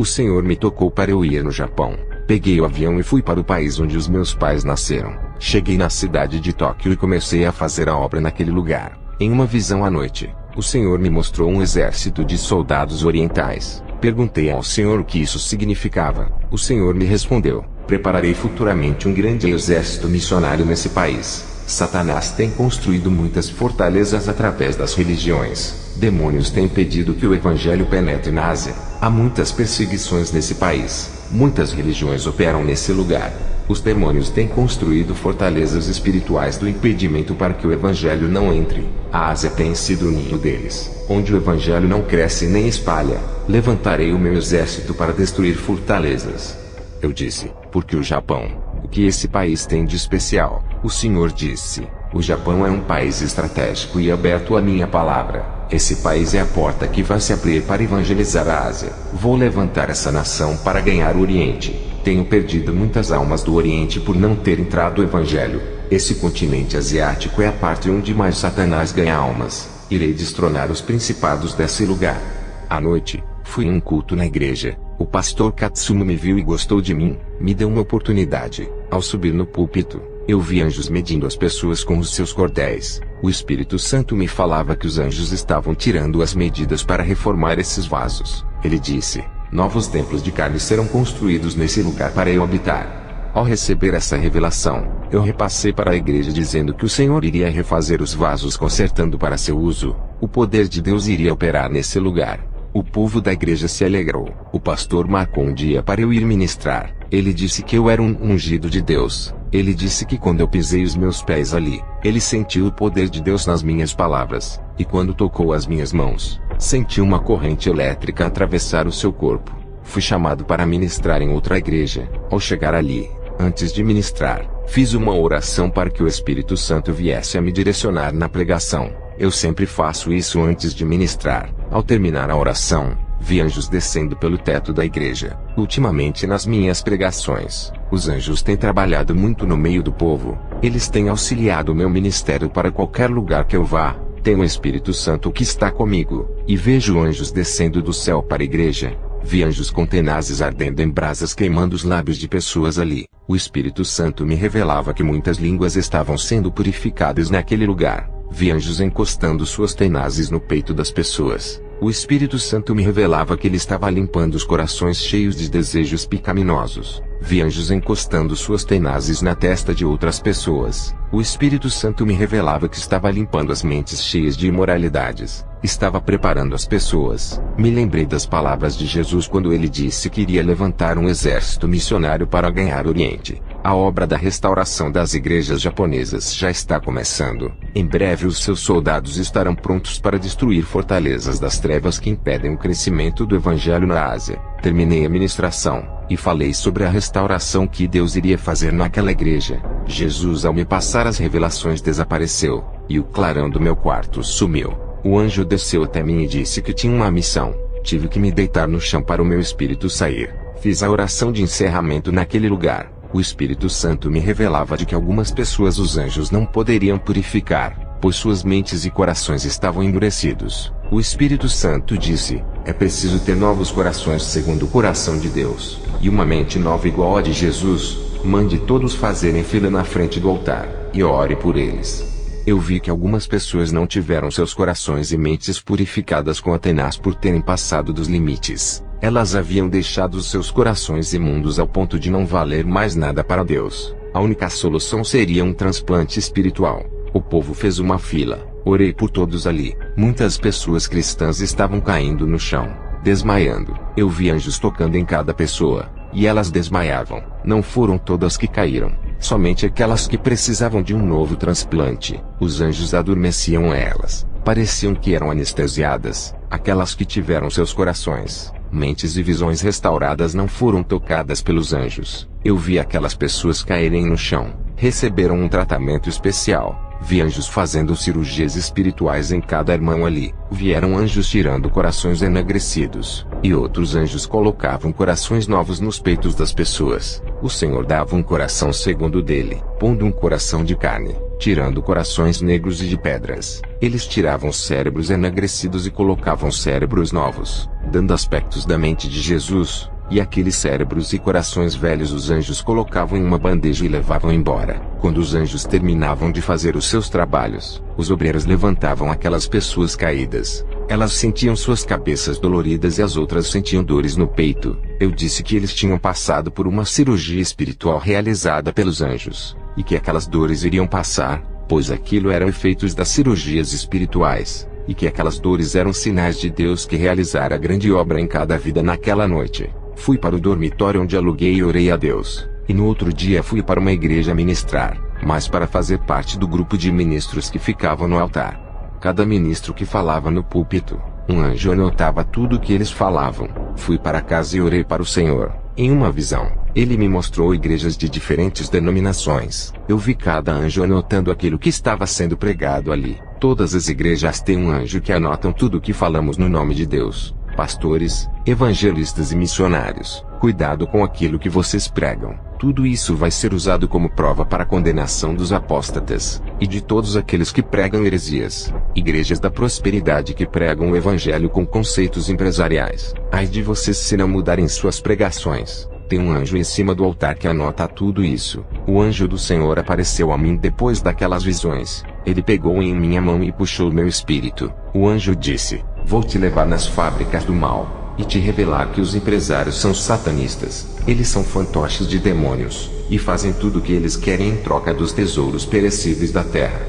O Senhor me tocou para eu ir no Japão. Peguei o avião e fui para o país onde os meus pais nasceram. Cheguei na cidade de Tóquio e comecei a fazer a obra naquele lugar. Em uma visão à noite, o Senhor me mostrou um exército de soldados orientais. Perguntei ao Senhor o que isso significava. O Senhor me respondeu: prepararei futuramente um grande exército missionário nesse país. Satanás tem construído muitas fortalezas através das religiões. Demônios têm impedido que o evangelho penetre na Ásia. Há muitas perseguições nesse país. Muitas religiões operam nesse lugar. Os demônios têm construído fortalezas espirituais do impedimento para que o evangelho não entre. A Ásia tem sido o ninho deles, onde o evangelho não cresce nem espalha. Levantarei o meu exército para destruir fortalezas. Eu disse: porque o Japão? O que esse país tem de especial? O Senhor disse: o Japão é um país estratégico e aberto à minha palavra. Esse país é a porta que vai se abrir para evangelizar a Ásia. Vou levantar essa nação para ganhar o Oriente. Tenho perdido muitas almas do Oriente por não ter entrado o Evangelho. Esse continente asiático é a parte onde mais Satanás ganha almas. Irei destronar os principados desse lugar. À noite, fui em um culto na igreja. O pastor Katsumo me viu e gostou de mim. Me deu uma oportunidade. Ao subir no púlpito, eu vi anjos medindo as pessoas com os seus cordéis. O Espírito Santo me falava que os anjos estavam tirando as medidas para reformar esses vasos. Ele disse: novos templos de carne serão construídos nesse lugar para eu habitar. Ao receber essa revelação, eu repassei para a igreja dizendo que o Senhor iria refazer os vasos consertando para seu uso. O poder de Deus iria operar nesse lugar. O povo da igreja se alegrou. O pastor marcou um dia para eu ir ministrar. Ele disse que eu era um ungido de Deus. Ele disse que quando eu pisei os meus pés ali, ele sentiu o poder de Deus nas minhas palavras. E quando tocou as minhas mãos, senti uma corrente elétrica atravessar o seu corpo. Fui chamado para ministrar em outra igreja. Ao chegar ali, antes de ministrar, fiz uma oração para que o Espírito Santo viesse a me direcionar na pregação. Eu sempre faço isso antes de ministrar. Ao terminar a oração, vi anjos descendo pelo teto da igreja. Ultimamente nas minhas pregações, os anjos têm trabalhado muito no meio do povo. Eles têm auxiliado o meu ministério para qualquer lugar que eu vá. Tenho o Espírito Santo que está comigo, e vejo anjos descendo do céu para a igreja. Vi anjos com tenazes ardendo em brasas queimando os lábios de pessoas ali. O Espírito Santo me revelava que muitas línguas estavam sendo purificadas naquele lugar. Vi anjos encostando suas tenazes no peito das pessoas. O Espírito Santo me revelava que ele estava limpando os corações cheios de desejos pecaminosos. Vi anjos encostando suas tenazes na testa de outras pessoas. O Espírito Santo me revelava que estava limpando as mentes cheias de imoralidades. Estava preparando as pessoas. Me lembrei das palavras de Jesus quando ele disse que iria levantar um exército missionário para ganhar o Oriente. A obra da restauração das igrejas japonesas já está começando. Em breve os seus soldados estarão prontos para destruir fortalezas das trevas que impedem o crescimento do Evangelho na Ásia. Terminei a ministração, e falei sobre a restauração que Deus iria fazer naquela igreja. Jesus, ao me passar as revelações, desapareceu, e o clarão do meu quarto sumiu. O anjo desceu até mim e disse que tinha uma missão. Tive que me deitar no chão para o meu espírito sair. Fiz a oração de encerramento naquele lugar. O Espírito Santo me revelava de que algumas pessoas os anjos não poderiam purificar, pois suas mentes e corações estavam endurecidos. O Espírito Santo disse: é preciso ter novos corações segundo o coração de Deus, e uma mente nova igual a de Jesus. Mande todos fazerem fila na frente do altar, e ore por eles. Eu vi que algumas pessoas não tiveram seus corações e mentes purificadas com a tenaz por terem passado dos limites. Elas haviam deixado os seus corações imundos ao ponto de não valer mais nada para Deus. A única solução seria um transplante espiritual. O povo fez uma fila. Orei por todos ali. Muitas pessoas cristãs estavam caindo no chão, desmaiando. Eu vi anjos tocando em cada pessoa, e elas desmaiavam. Não foram todas que caíram, somente aquelas que precisavam de um novo transplante. Os anjos adormeciam elas. Pareciam que eram anestesiadas. Aquelas que tiveram seus corações, mentes e visões restauradas não foram tocadas pelos anjos. Eu vi aquelas pessoas caírem no chão. Receberam um tratamento especial. Vi anjos fazendo cirurgias espirituais em cada irmão ali. Vieram anjos tirando corações enegrecidos, e outros anjos colocavam corações novos nos peitos das pessoas. O Senhor dava um coração segundo o dele, pondo um coração de carne, tirando corações negros e de pedras. Eles tiravam cérebros enegrecidos e colocavam cérebros novos, dando aspectos da mente de Jesus. e aqueles cérebros e corações velhos os anjos colocavam em uma bandeja e levavam embora. Quando os anjos terminavam de fazer os seus trabalhos, os obreiros levantavam aquelas pessoas caídas. Elas sentiam suas cabeças doloridas e as outras sentiam dores no peito. Eu disse que eles tinham passado por uma cirurgia espiritual realizada pelos anjos, e que aquelas dores iriam passar, pois aquilo eram efeitos das cirurgias espirituais, e que aquelas dores eram sinais de Deus que realizara a grande obra em cada vida naquela noite. Fui para o dormitório onde aluguei e orei a Deus, e no outro dia fui para uma igreja ministrar, mas para fazer parte do grupo de ministros que ficavam no altar. Cada ministro que falava no púlpito, um anjo anotava tudo o que eles falavam. Fui para casa e orei para o Senhor. Em uma visão, ele me mostrou igrejas de diferentes denominações. Eu vi cada anjo anotando aquilo que estava sendo pregado ali. Todas as igrejas têm um anjo que anotam tudo o que falamos no nome de Deus. Pastores, evangelistas e missionários, cuidado com aquilo que vocês pregam. Tudo isso vai ser usado como prova para a condenação dos apóstatas, e de todos aqueles que pregam heresias. Igrejas da prosperidade que pregam o evangelho com conceitos empresariais. Ai de vocês se não mudarem suas pregações. Tem um anjo em cima do altar que anota tudo isso. O anjo do Senhor apareceu a mim depois daquelas visões. Ele pegou em minha mão e puxou meu espírito. O anjo disse: vou te levar nas fábricas do mal, e te revelar que os empresários são satanistas. Eles são fantoches de demônios, e fazem tudo o que eles querem em troca dos tesouros perecíveis da terra.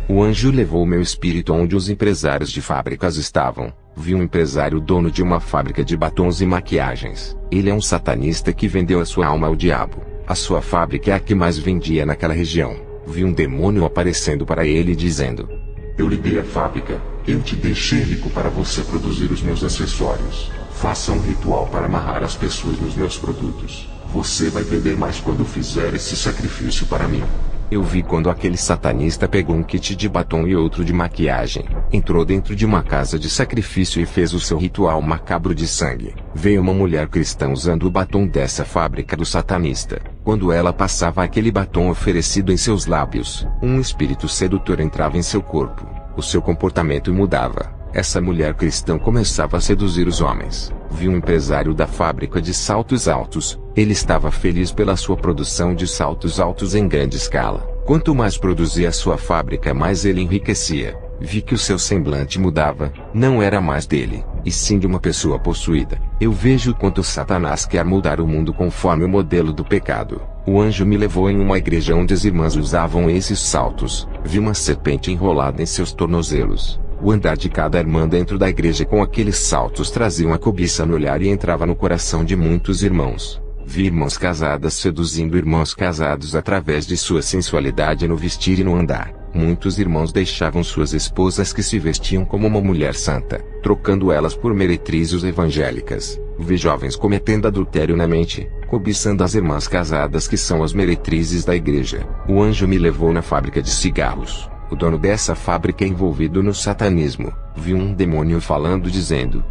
O anjo levou meu espírito onde os empresários de fábricas estavam. Vi um empresário dono de uma fábrica de batons e maquiagens. Ele é um satanista que vendeu a sua alma ao diabo. A sua fábrica é a que mais vendia naquela região. Vi um demônio aparecendo para ele dizendo: eu lhe dei a fábrica, eu te deixei rico para você produzir os meus acessórios. Faça um ritual para amarrar as pessoas nos meus produtos. Você vai vender mais quando fizer esse sacrifício para mim. Eu vi quando aquele satanista pegou um kit de batom e outro de maquiagem, entrou dentro de uma casa de sacrifício e fez o seu ritual macabro de sangue. Veio uma mulher cristã usando o batom dessa fábrica do satanista. Quando ela passava aquele batom oferecido em seus lábios, um espírito sedutor entrava em seu corpo. O seu comportamento mudava. Essa mulher cristã começava a seduzir os homens. Vi um empresário da fábrica de saltos altos. Ele estava feliz pela sua produção de saltos altos em grande escala. Quanto mais produzia a sua fábrica, mais ele enriquecia. Vi que o seu semblante mudava. Não era mais dele, e sim de uma pessoa possuída. Eu vejo quanto Satanás quer mudar o mundo conforme o modelo do pecado. O anjo me levou em uma igreja onde as irmãs usavam esses saltos. Vi uma serpente enrolada em seus tornozelos. O andar de cada irmã dentro da igreja com aqueles saltos trazia uma cobiça no olhar e entrava no coração de muitos irmãos. Vi irmãs casadas seduzindo irmãos casados através de sua sensualidade no vestir e no andar. Muitos irmãos deixavam suas esposas que se vestiam como uma mulher santa, trocando elas por meretrizes evangélicas. Vi jovens cometendo adultério na mente, cobiçando as irmãs casadas que são as meretrizes da igreja. O anjo me levou na fábrica de cigarros. O dono dessa fábrica é envolvido no satanismo. Vi um demônio falando dizendo: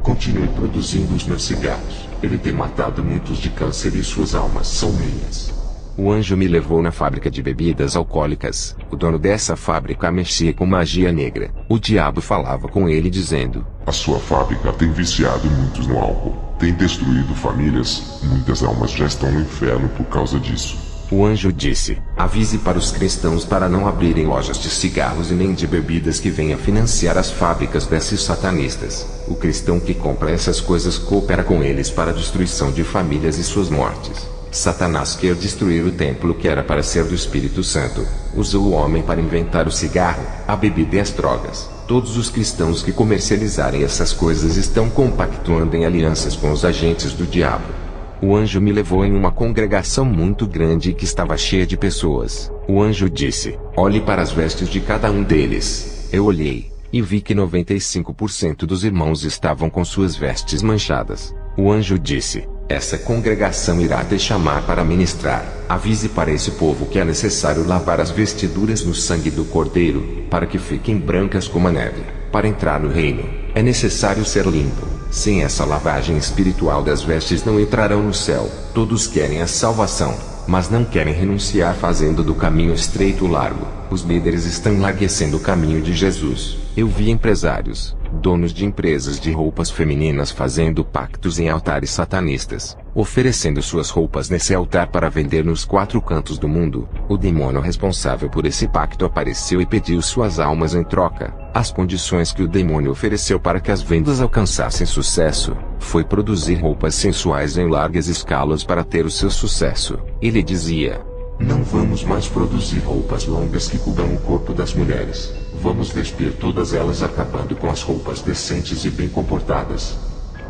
continue produzindo os meus cigarros. Ele tem matado muitos de câncer e suas almas são minhas. O anjo me levou na fábrica de bebidas alcoólicas. O dono dessa fábrica mexia com magia negra. O diabo falava com ele dizendo: a sua fábrica tem viciado muitos no álcool. Tem destruído famílias. Muitas almas já estão no inferno por causa disso. O anjo disse: avise para os cristãos para não abrirem lojas de cigarros e nem de bebidas que venham financiar as fábricas desses satanistas. O cristão que compra essas coisas coopera com eles para a destruição de famílias e suas mortes. Satanás quer destruir o templo que era para ser do Espírito Santo. Usou o homem para inventar o cigarro, a bebida e as drogas. Todos os cristãos que comercializarem essas coisas estão compactuando em alianças com os agentes do diabo. O anjo me levou em uma congregação muito grande que estava cheia de pessoas. O anjo disse: olhe para as vestes de cada um deles. Eu olhei, e vi que 95% dos irmãos estavam com suas vestes manchadas. O anjo disse: essa congregação irá te chamar para ministrar. Avise para esse povo que é necessário lavar as vestiduras no sangue do Cordeiro, para que fiquem brancas como a neve. Para entrar no reino, é necessário ser limpo. Sem essa lavagem espiritual das vestes não entrarão no céu. Todos querem a salvação, mas não querem renunciar fazendo do caminho estreito largo. Os líderes estão enlarguecendo o caminho de Jesus. Eu vi empresários, donos de empresas de roupas femininas fazendo pactos em altares satanistas. oferecendo suas roupas nesse altar para vender nos 4 cantos do mundo. O demônio responsável por esse pacto apareceu e pediu suas almas em troca. As condições que o demônio ofereceu para que as vendas alcançassem sucesso, foi produzir roupas sensuais em largas escalas para ter o seu sucesso. Ele dizia: não vamos mais produzir roupas longas que cubram o corpo das mulheres. Vamos despir todas elas, acabando com as roupas decentes e bem comportadas.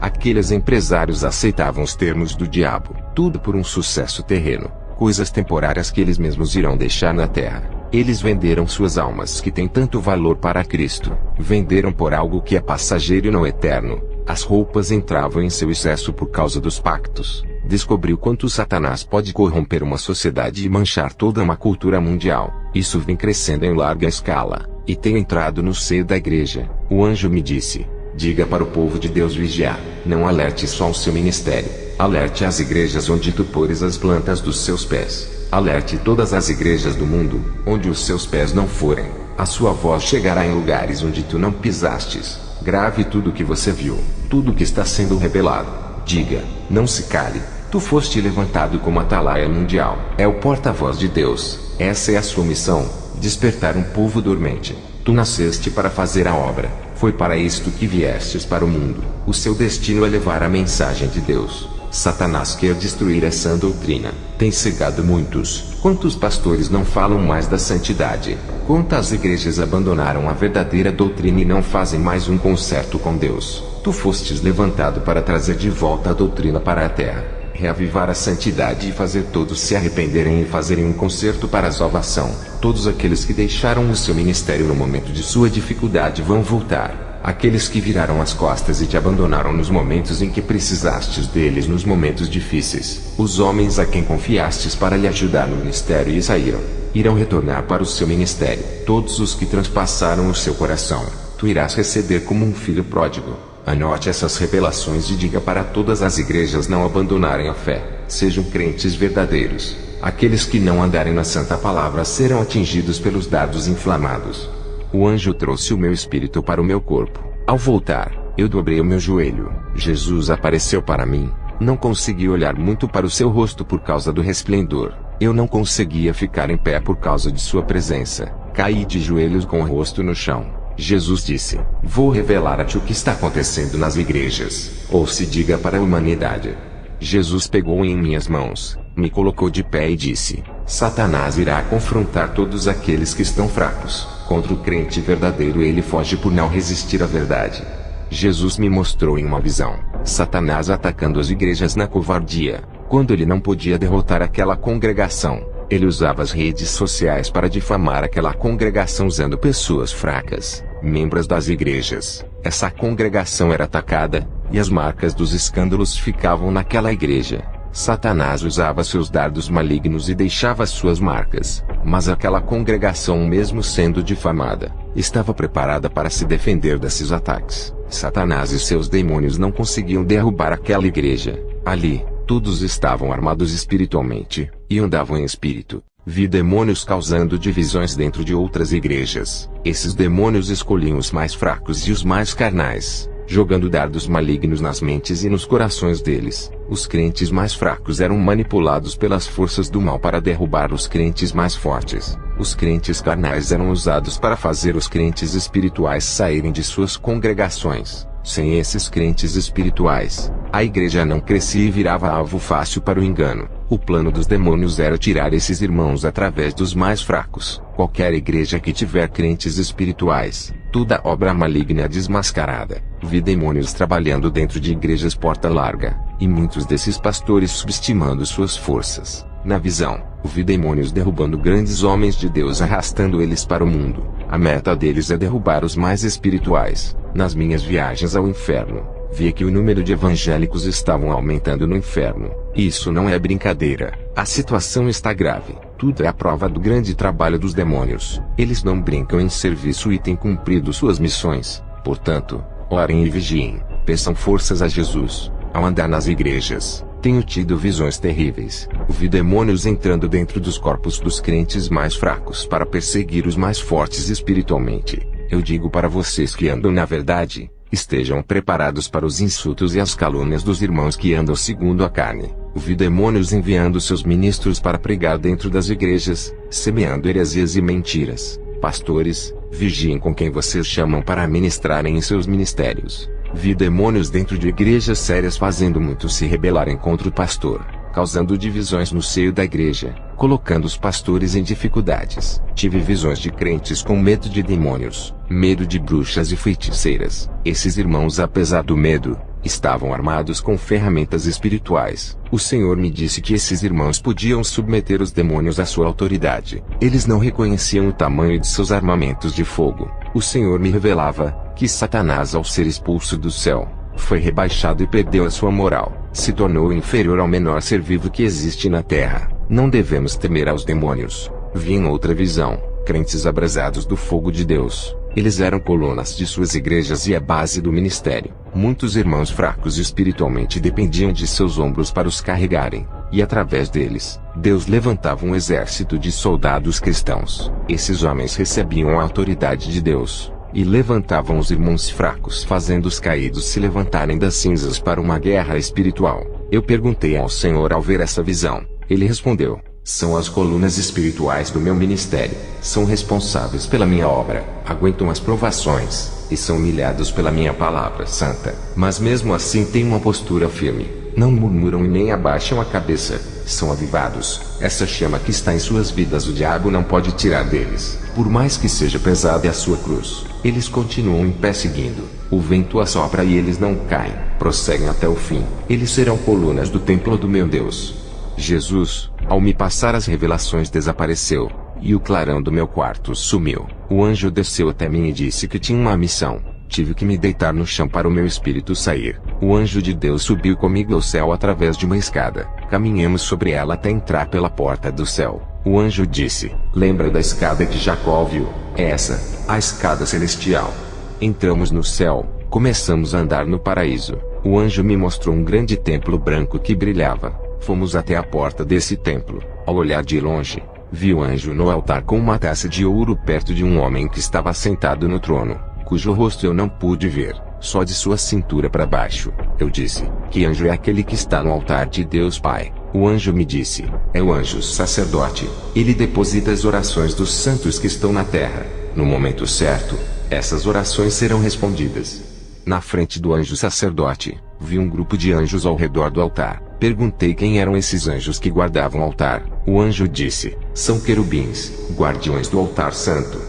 Aqueles empresários aceitavam os termos do diabo, tudo por um sucesso terreno, coisas temporárias que eles mesmos irão deixar na terra. Eles venderam suas almas que têm tanto valor para Cristo, venderam por algo que é passageiro e não eterno. As roupas entravam em seu excesso por causa dos pactos. Descobriu quanto Satanás pode corromper uma sociedade e manchar toda uma cultura mundial. Isso vem crescendo em larga escala, e tem entrado no seio da igreja. O anjo me disse: diga para o povo de Deus vigiar, não alerte só ao seu ministério, alerte as igrejas onde tu pôres as plantas dos seus pés. Alerte todas as igrejas do mundo, onde os seus pés não forem. A sua voz chegará em lugares onde tu não pisastes. Grave tudo o que você viu, tudo o que está sendo revelado. Diga, não se cale. Tu foste levantado como atalaia mundial. É o porta-voz de Deus. Essa é a sua missão, despertar um povo dormente. Tu nasceste para fazer a obra. Foi para isto que viestes para o mundo. O seu destino é levar a mensagem de Deus. Satanás quer destruir essa doutrina. Tem cegado muitos. Quantos pastores não falam mais da santidade? Quantas igrejas abandonaram a verdadeira doutrina e não fazem mais um concerto com Deus? Tu fostes levantado para trazer de volta a doutrina para a terra, reavivar a santidade e fazer todos se arrependerem e fazerem um concerto para a salvação. Todos aqueles que deixaram o seu ministério no momento de sua dificuldade vão voltar. Aqueles que viraram as costas e te abandonaram nos momentos em que precisastes deles nos momentos difíceis. Os homens a quem confiastes para lhe ajudar no ministério e saíram, irão retornar para o seu ministério. Todos os que transpassaram o seu coração, tu irás receber como um filho pródigo. Anote essas revelações e diga para todas as igrejas não abandonarem a fé. Sejam crentes verdadeiros. Aqueles que não andarem na santa palavra serão atingidos pelos dardos inflamados. O anjo trouxe o meu espírito para o meu corpo. Ao voltar, eu dobrei o meu joelho. Jesus apareceu para mim. Não consegui olhar muito para o seu rosto por causa do resplendor. Eu não conseguia ficar em pé por causa de sua presença. Caí de joelhos com o rosto no chão. Jesus disse: vou revelar a ti o que está acontecendo nas igrejas. Ou se diga para a humanidade. Jesus pegou em minhas mãos, me colocou de pé e disse: Satanás irá confrontar todos aqueles que estão fracos. Contra o crente verdadeiro ele foge por não resistir à verdade. Jesus me mostrou em uma visão Satanás atacando as igrejas na covardia. Quando ele não podia derrotar aquela congregação, ele usava as redes sociais para difamar aquela congregação usando pessoas fracas, membros das igrejas. Essa congregação era atacada, e as marcas dos escândalos ficavam naquela igreja. Satanás usava seus dardos malignos e deixava suas marcas, mas aquela congregação, mesmo sendo difamada, estava preparada para se defender desses ataques. Satanás e seus demônios não conseguiam derrubar aquela igreja. Ali, todos estavam armados espiritualmente, e andavam em espírito. Vi demônios causando divisões dentro de outras igrejas. Esses demônios escolhiam os mais fracos e os mais carnais, jogando dardos malignos nas mentes e nos corações deles. Os crentes mais fracos eram manipulados pelas forças do mal para derrubar os crentes mais fortes. Os crentes carnais eram usados para fazer os crentes espirituais saírem de suas congregações. Sem esses crentes espirituais, a igreja não crescia e virava alvo fácil para o engano. O plano dos demônios era tirar esses irmãos através dos mais fracos. Qualquer igreja que tiver crentes espirituais, toda obra maligna é desmascarada. Vi demônios trabalhando dentro de igrejas porta larga, e muitos desses pastores subestimando suas forças. Na visão, vi demônios derrubando grandes homens de Deus, arrastando eles para o mundo. A meta deles é derrubar os mais espirituais. Nas minhas viagens ao inferno, vi que o número de evangélicos estavam aumentando no inferno. Isso não é brincadeira. A situação está grave. Tudo é a prova do grande trabalho dos demônios. Eles não brincam em serviço e têm cumprido suas missões. Portanto, orem e vigiem. Peçam forças a Jesus. Ao andar nas igrejas, tenho tido visões terríveis. Vi demônios entrando dentro dos corpos dos crentes mais fracos para perseguir os mais fortes espiritualmente. Eu digo para vocês que andam na verdade, Estejam preparados para os insultos e as calúnias dos irmãos que andam segundo a carne. Vi demônios enviando seus ministros para pregar dentro das igrejas, semeando heresias e mentiras. Pastores, vigiem com quem vocês chamam para ministrarem em seus ministérios. Vi demônios dentro de igrejas sérias fazendo muitos se rebelarem contra o pastor, causando divisões no seio da igreja, colocando os pastores em dificuldades. Tive visões de crentes com medo de demônios, medo de bruxas e feiticeiras. Esses irmãos, apesar do medo, estavam armados com ferramentas espirituais. O Senhor me disse que esses irmãos podiam submeter os demônios à sua autoridade. Eles não reconheciam o tamanho de seus armamentos de fogo. O Senhor me revelava que Satanás, ao ser expulso do céu, foi rebaixado e perdeu a sua moral. Se tornou inferior ao menor ser vivo que existe na terra. Não devemos temer aos demônios. Vi em outra visão, crentes abrasados do fogo de Deus. Eles eram colunas de suas igrejas e a base do ministério. Muitos irmãos fracos espiritualmente dependiam de seus ombros para os carregarem, e através deles, Deus levantava um exército de soldados cristãos. Esses homens recebiam a autoridade de Deus, e levantavam os irmãos fracos, fazendo os caídos se levantarem das cinzas para uma guerra espiritual. Eu perguntei ao Senhor ao ver essa visão. Ele respondeu: são as colunas espirituais do meu ministério. São responsáveis pela minha obra, aguentam as provações, e são humilhados pela minha palavra santa. Mas mesmo assim têm uma postura firme. Não murmuram e nem abaixam a cabeça. São avivados. Essa chama que está em suas vidas o diabo não pode tirar deles. Por mais que seja pesada a sua cruz, eles continuam em pé seguindo. O vento assopra e eles não caem. Prosseguem até o fim. Eles serão colunas do templo do meu Deus. Jesus, ao me passar as revelações, desapareceu, e o clarão do meu quarto sumiu. O anjo desceu até mim e disse que tinha uma missão. Tive que me deitar no chão para o meu espírito sair. O anjo de Deus subiu comigo ao céu através de uma escada. Caminhamos sobre ela até entrar pela porta do céu. O anjo disse: lembra da escada que Jacó viu? É essa, a escada celestial. Entramos no céu, começamos a andar no paraíso. O anjo me mostrou um grande templo branco que brilhava. Fomos até a porta desse templo. Ao olhar de longe, vi o anjo no altar com uma taça de ouro perto de um homem que estava sentado no trono, cujo rosto eu não pude ver, só de sua cintura para baixo. Eu disse: que anjo é aquele que está no altar de Deus Pai? O anjo me disse: é o anjo sacerdote. Ele deposita as orações dos santos que estão na terra. No momento certo, essas orações serão respondidas. Na frente do anjo sacerdote, vi um grupo de anjos ao redor do altar. Perguntei quem eram esses anjos que guardavam o altar. O anjo disse: são querubins, guardiões do altar santo.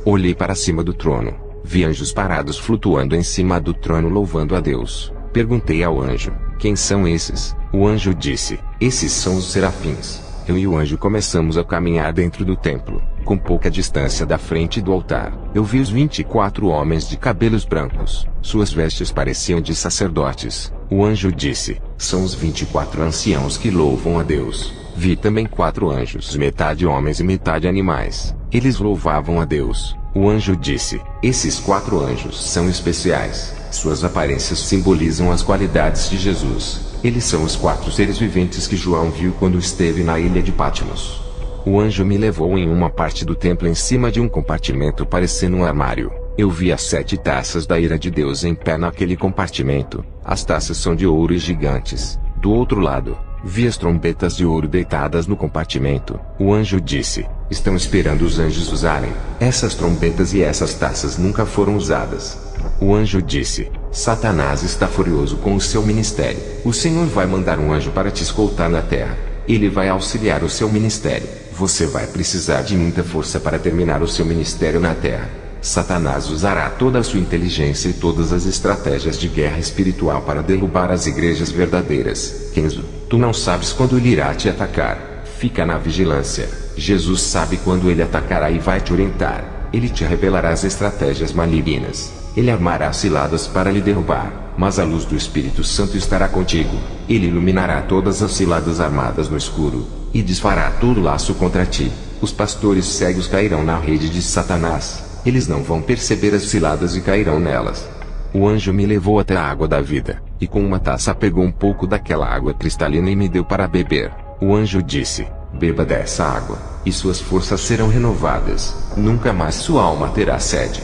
Olhei para cima do trono. Vi anjos parados flutuando em cima do trono louvando a Deus. Perguntei ao anjo: quem são esses? O anjo disse: esses são os serafins. Eu e o anjo começamos a caminhar dentro do templo, com pouca distância da frente do altar. Eu vi os 24 homens de cabelos brancos. Suas vestes pareciam de sacerdotes. O anjo disse: são os 24 anciãos que louvam a Deus. Vi também 4 anjos, metade homens e metade animais. Eles louvavam a Deus. O anjo disse: esses 4 anjos são especiais. Suas aparências simbolizam as qualidades de Jesus. Eles são os 4 seres viventes que João viu quando esteve na ilha de Patmos. O anjo me levou em uma parte do templo em cima de um compartimento parecendo um armário. Eu vi as 7 taças da ira de Deus em pé naquele compartimento. As taças são de ouro e gigantes. Do outro lado, vi as trombetas de ouro deitadas no compartimento. O anjo disse: estão esperando os anjos usarem. Essas trombetas e essas taças nunca foram usadas. O anjo disse: Satanás está furioso com o seu ministério. O Senhor vai mandar um anjo para te escoltar na terra. Ele vai auxiliar o seu ministério. Você vai precisar de muita força para terminar o seu ministério na terra. Satanás usará toda a sua inteligência e todas as estratégias de guerra espiritual para derrubar as igrejas verdadeiras. Kenzo, tu não sabes quando ele irá te atacar. Fica na vigilância. Jesus sabe quando ele atacará e vai te orientar. Ele te revelará as estratégias malignas. Ele armará ciladas para lhe derrubar, mas a luz do Espírito Santo estará contigo. Ele iluminará todas as ciladas armadas no escuro, e desfará todo laço contra ti. Os pastores cegos cairão na rede de Satanás. Eles não vão perceber as ciladas e cairão nelas. O anjo me levou até a água da vida, e com uma taça pegou um pouco daquela água cristalina e me deu para beber. O anjo disse: beba dessa água, e suas forças serão renovadas. Nunca mais sua alma terá sede.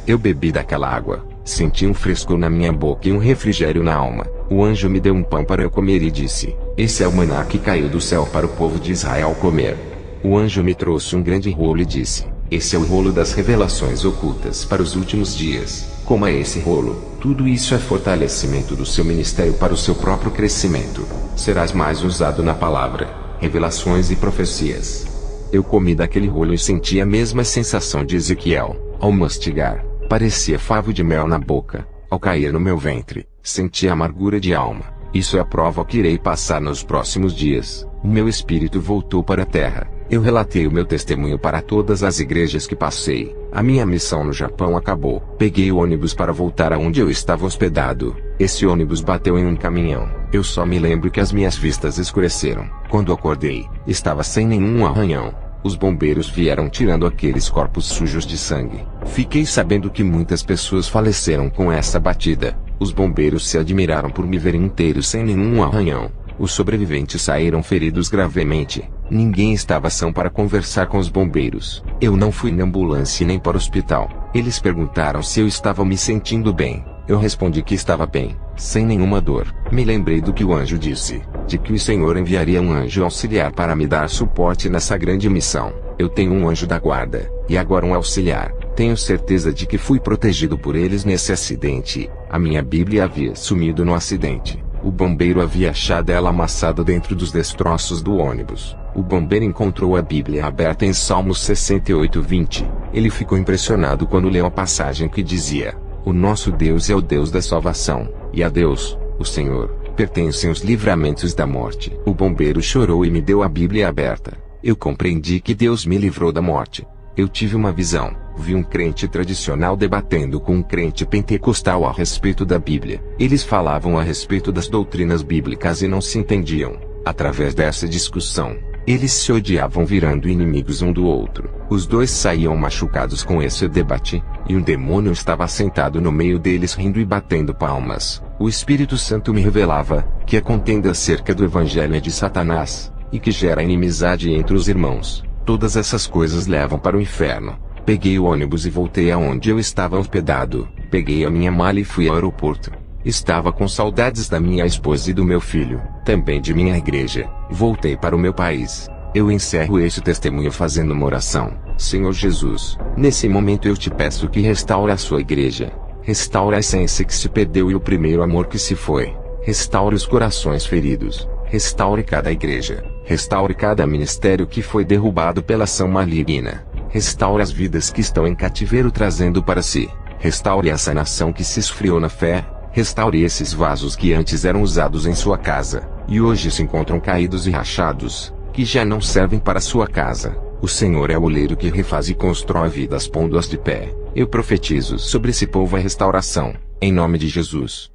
Eu bebi daquela água. Senti um frescor na minha boca e um refrigério na alma. O anjo me deu um pão para eu comer e disse: esse é o maná que caiu do céu para o povo de Israel comer. O anjo me trouxe um grande rolo e disse: esse é o rolo das revelações ocultas para os últimos dias. Coma esse rolo. Tudo isso é fortalecimento do seu ministério para o seu próprio crescimento. Serás mais usado na palavra, revelações e profecias. Eu comi daquele rolo e senti a mesma sensação de Ezequiel. Ao mastigar, parecia favo de mel na boca. Ao cair no meu ventre, senti amargura de alma. Isso é a prova que irei passar nos próximos dias. O meu espírito voltou para a terra. Eu relatei o meu testemunho para todas as igrejas que passei. A minha missão no Japão acabou. Peguei o ônibus para voltar aonde eu estava hospedado. Esse ônibus bateu em um caminhão. Eu só me lembro que as minhas vistas escureceram. Quando acordei, estava sem nenhum arranhão. Os bombeiros vieram tirando aqueles corpos sujos de sangue. Fiquei sabendo que muitas pessoas faleceram com essa batida. Os bombeiros se admiraram por me verem inteiro sem nenhum arranhão. Os sobreviventes saíram feridos gravemente. Ninguém estava são para conversar com os bombeiros. Eu não fui na ambulância nem para o hospital. Eles perguntaram se eu estava me sentindo bem. Eu respondi que estava bem, sem nenhuma dor. Me lembrei do que o anjo disse, de que o Senhor enviaria um anjo auxiliar para me dar suporte nessa grande missão. Eu tenho um anjo da guarda, e agora um auxiliar. Tenho certeza de que fui protegido por eles nesse acidente. A minha Bíblia havia sumido no acidente. O bombeiro havia achado ela amassada dentro dos destroços do ônibus. O bombeiro encontrou a Bíblia aberta em Salmos 68:20. Ele ficou impressionado quando leu a passagem que dizia: o nosso Deus é o Deus da salvação, e a Deus, o Senhor, pertencem os livramentos da morte. O bombeiro chorou e me deu a Bíblia aberta. Eu compreendi que Deus me livrou da morte. Eu tive uma visão. Vi um crente tradicional debatendo com um crente pentecostal a respeito da Bíblia. Eles falavam a respeito das doutrinas bíblicas e não se entendiam. Através dessa discussão, eles se odiavam, virando inimigos um do outro. Os dois saíam machucados com esse debate, e um demônio estava sentado no meio deles rindo e batendo palmas. O Espírito Santo me revelava que a contenda acerca do Evangelho é de Satanás, e que gera inimizade entre os irmãos. Todas essas coisas levam para o inferno. Peguei o ônibus e voltei aonde eu estava hospedado. Peguei a minha mala e fui ao aeroporto. Estava com saudades da minha esposa e do meu filho, também de minha igreja. Voltei para o meu país. Eu encerro este testemunho fazendo uma oração. Senhor Jesus, nesse momento eu te peço que restaure a sua igreja. Restaure a essência que se perdeu e o primeiro amor que se foi. Restaure os corações feridos. Restaure cada igreja. Restaure cada ministério que foi derrubado pela ação maligna. Restaure as vidas que estão em cativeiro trazendo para si. Restaure essa nação que se esfriou na fé. Restaure esses vasos que antes eram usados em sua casa, e hoje se encontram caídos e rachados, que já não servem para sua casa. O Senhor é o oleiro que refaz e constrói vidas pondo-as de pé. Eu profetizo sobre esse povo a restauração, em nome de Jesus.